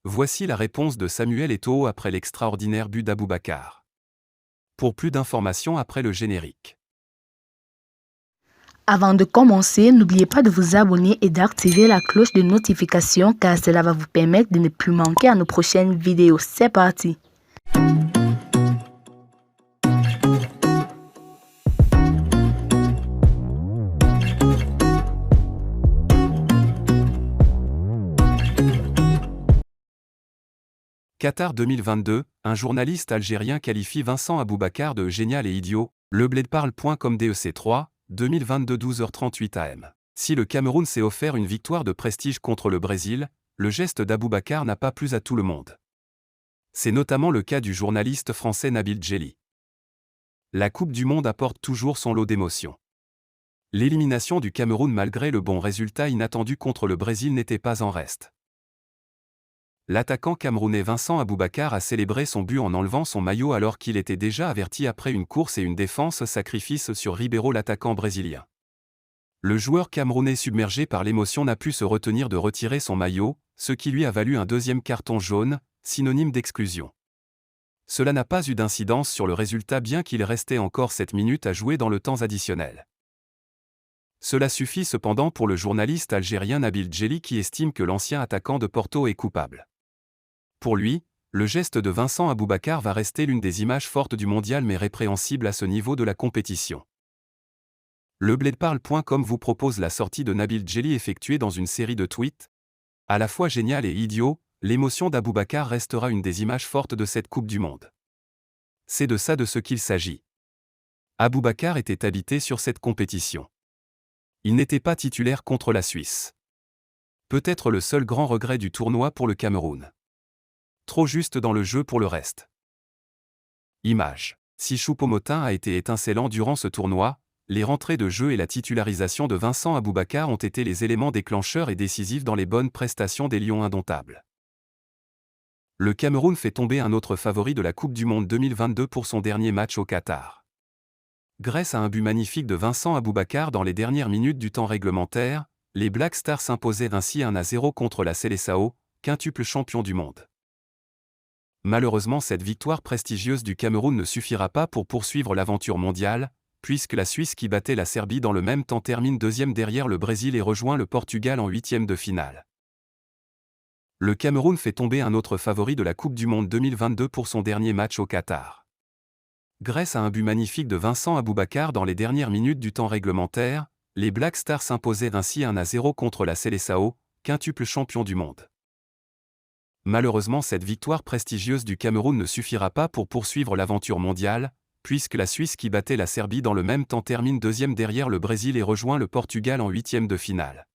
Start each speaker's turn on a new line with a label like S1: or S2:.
S1: Voici la réponse de Samuel Eto'o après l'extraordinaire but d'Aboubacar. Pour plus d'informations après le générique.
S2: Avant de commencer, n'oubliez pas de vous abonner et d'activer la cloche de notification car cela va vous permettre de ne plus manquer à nos prochaines vidéos. C'est parti!
S1: Qatar 2022, un journaliste algérien qualifie Vincent Aboubacar de génial et idiot, lebladeparle.com DEC3, 2022 12h38 AM. Si le Cameroun s'est offert une victoire de prestige contre le Brésil, le geste d'Aboubacar n'a pas plu à tout le monde. C'est notamment le cas du journaliste français Nabil Djelli. La Coupe du Monde apporte toujours son lot d'émotions. L'élimination du Cameroun malgré le bon résultat inattendu contre le Brésil n'était pas en reste. L'attaquant camerounais Vincent Aboubacar a célébré son but en enlevant son maillot alors qu'il était déjà averti après une course et une défense sacrifice sur Ribeiro, l'attaquant brésilien. Le joueur camerounais submergé par l'émotion n'a pu se retenir de retirer son maillot, ce qui lui a valu un deuxième carton jaune, synonyme d'exclusion. Cela n'a pas eu d'incidence sur le résultat bien qu'il restait encore 7 minutes à jouer dans le temps additionnel. Cela suffit cependant pour le journaliste algérien Nabil Djelli qui estime que l'ancien attaquant de Porto est coupable. Pour lui, le geste de Vincent Aboubacar va rester l'une des images fortes du mondial mais répréhensible à ce niveau de la compétition. Lebladeparle.com vous propose la sortie de Nabil Djelli effectuée dans une série de tweets. À la fois génial et idiot, l'émotion d'Aboubacar restera une des images fortes de cette Coupe du Monde. C'est de ça de ce qu'il s'agit. Aboubacar était habité sur cette compétition. Il n'était pas titulaire contre la Suisse. Peut-être le seul grand regret du tournoi pour le Cameroun. Trop juste dans le jeu pour le reste. Image. Si Choupo-Moting a été étincelant durant ce tournoi, les rentrées de jeu et la titularisation de Vincent Aboubacar ont été les éléments déclencheurs et décisifs dans les bonnes prestations des Lions indomptables. Le Cameroun fait tomber un autre favori de la Coupe du Monde 2022 pour son dernier match au Qatar. Grâce à un but magnifique de Vincent Aboubacar dans les dernières minutes du temps réglementaire, les Black Stars s'imposaient ainsi 1-0 contre la Seleção, quintuple champion du monde. Malheureusement, cette victoire prestigieuse du Cameroun ne suffira pas pour poursuivre l'aventure mondiale, puisque la Suisse qui battait la Serbie dans le même temps termine deuxième derrière le Brésil et rejoint le Portugal en huitième de finale. Le Cameroun fait tomber un autre favori de la Coupe du Monde 2022 pour son dernier match au Qatar. Grâce à un but magnifique de Vincent Aboubacar dans les dernières minutes du temps réglementaire, les Black Stars s'imposaient ainsi 1-0 contre la Seleção, quintuple champion du monde. Malheureusement, cette victoire prestigieuse du Cameroun ne suffira pas pour poursuivre l'aventure mondiale, puisque la Suisse qui battait la Serbie dans le même temps termine deuxième derrière le Brésil et rejoint le Portugal en huitième de finale.